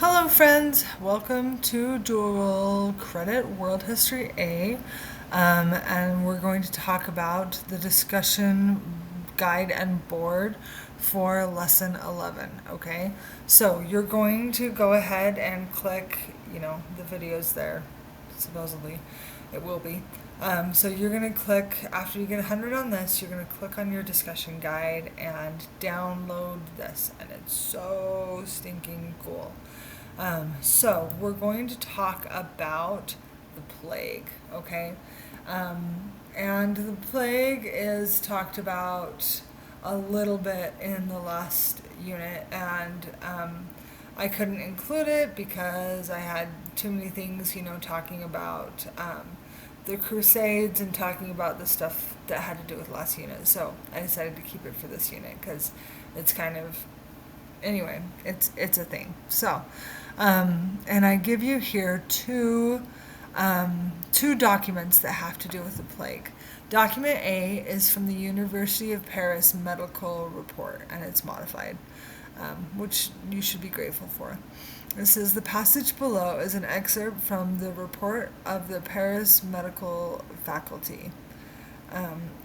Hello, friends. Welcome to Dual Credit World History A. And we're going to talk about the discussion guide and board for lesson 11. Okay, so you're going to go ahead and click, the videos there, supposedly. It will be. So you're going to click, after you get 100 on this, you're going to click on your discussion guide and download this. And it's so stinking cool. So we're going to talk about the plague, okay? And the plague is talked about a little bit in the last unit, and I couldn't include it because I had too many things, talking about the Crusades and talking about the stuff that had to do with last unit. So I decided to keep it for this unit because it's kind of, anyway, it's a thing. So, and I give you here two documents that have to do with the plague. Document A is from the University of Paris Medical Report, and it's modified, which you should be grateful for. It says the passage below is an excerpt from the report of the Paris Medical Faculty.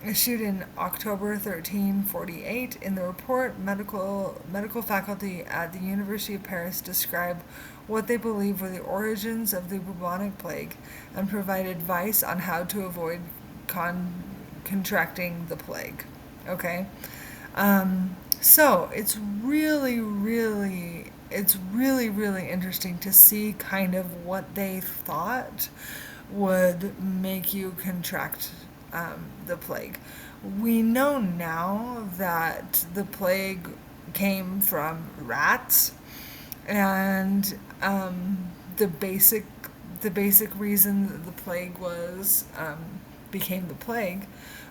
Issued in October 1348. In the report, medical faculty at the University of Paris describe what they believe were the origins of the bubonic plague and provide advice on how to avoid contracting the plague. Okay? So it's really interesting to see kind of what they thought would make you contract the plague. We know now that the plague came from rats, and the basic reason that the plague became the plague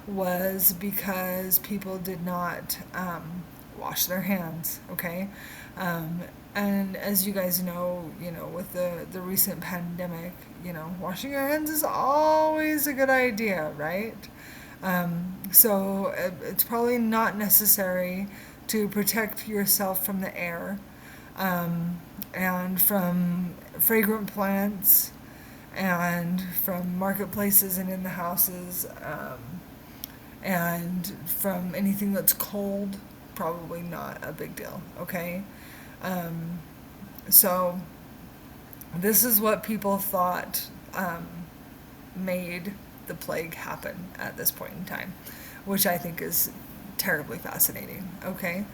was because people did not wash their hands. Okay, and as you guys know, with the recent pandemic, washing your hands is always a good idea, right? So it's probably not necessary to protect yourself from the air, and from fragrant plants, and from marketplaces and in the houses, and from anything that's cold. Probably not a big deal, okay? So this is what people thought made the plague happen at this point in time, which I think is terribly fascinating. Okay,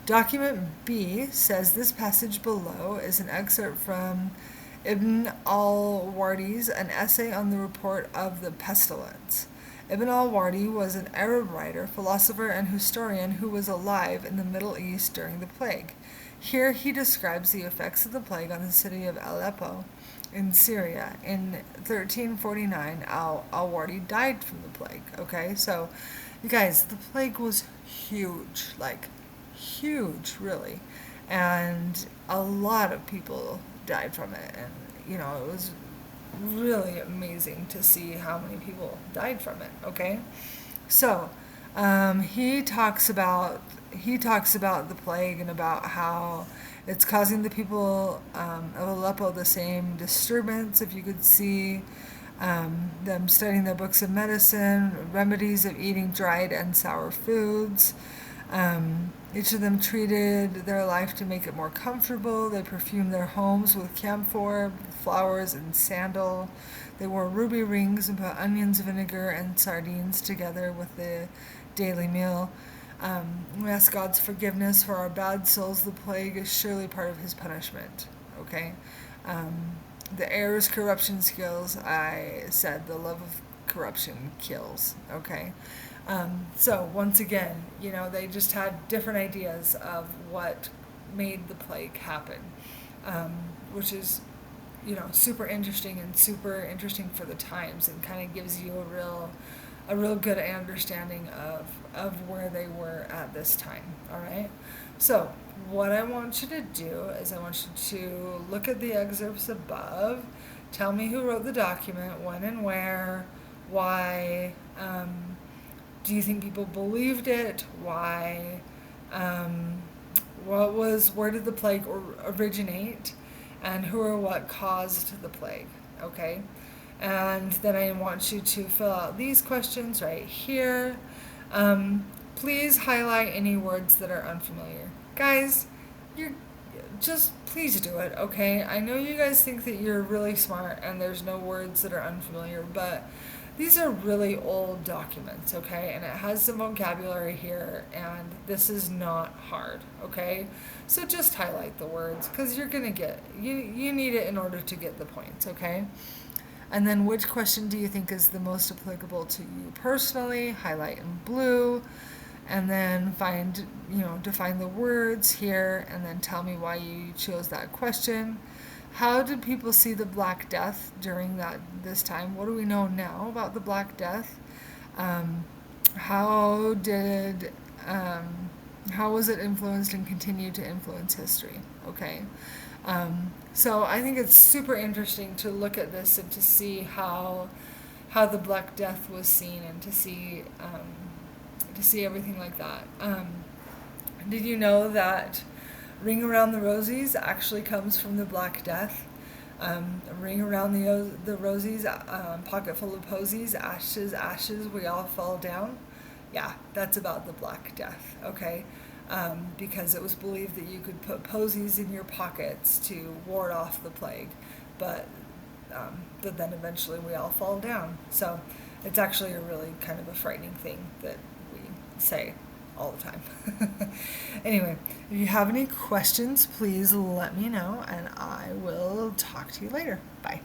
document B says this passage below is an excerpt from Ibn al-Wardi's An Essay on the Report of the Pestilence. Ibn al-Wardi was an Arab writer, philosopher, and historian who was alive in the Middle East during the plague. Here he describes the effects of the plague on the city of Aleppo in Syria. In 1349, al-Wardi died from the plague. Okay, so you guys, the plague was huge, like huge, really. And a lot of people died from it. And, it was really amazing to see how many people died from it. Okay, so he talks about the plague and about how it's causing the people of Aleppo the same disturbance. If you could see them studying their books of medicine, remedies of eating dried and sour foods. Each of them treated their life to make it more comfortable. They perfumed their homes with camphor, flowers, and sandal. They wore ruby rings and put onions, vinegar, and sardines together with the daily meal. We ask God's forgiveness for our bad souls. The plague is surely part of his punishment. Okay? The heir's corruption skills, I said the love of corruption kills. Okay? So once again, they just had different ideas of what made the plague happen, which is, super interesting for the times, and kind of gives you a real good understanding of where they were at this time. All right. So what I want you to do is I want you to look at the excerpts above. Tell me who wrote the document, when and where, why. Do you think people believed it? Why? Where did the plague originate? and who or what caused the plague, okay? And then I want you to fill out these questions right here. Please highlight any words that are unfamiliar. Guys, you're just please do it, okay? I know you guys think that you're really smart and there's no words that are unfamiliar, but these are really old documents, okay? And it has some vocabulary here, and this is not hard, okay? So just highlight the words because you're going to get, you need it in order to get the points, okay? And then which question do you think is the most applicable to you personally? Highlight in blue. And then define the words here, and then tell me why you chose that question. How did people see the Black Death during this time? What do we know now about the Black Death? How was it influenced and continued to influence history? Okay. So I think it's super interesting to look at this and to see how the Black Death was seen, and to see everything like that. Did you know that Ring Around the Rosies actually comes from the Black Death? Ring around the rosies, pocket full of posies, ashes, ashes, we all fall down. Yeah, that's about the Black Death, okay? Because it was believed that you could put posies in your pockets to ward off the plague, but then eventually we all fall down. So it's actually a really kind of a frightening thing that we say all the time. Anyway, if you have any questions, please let me know, and I will talk to you later. Bye.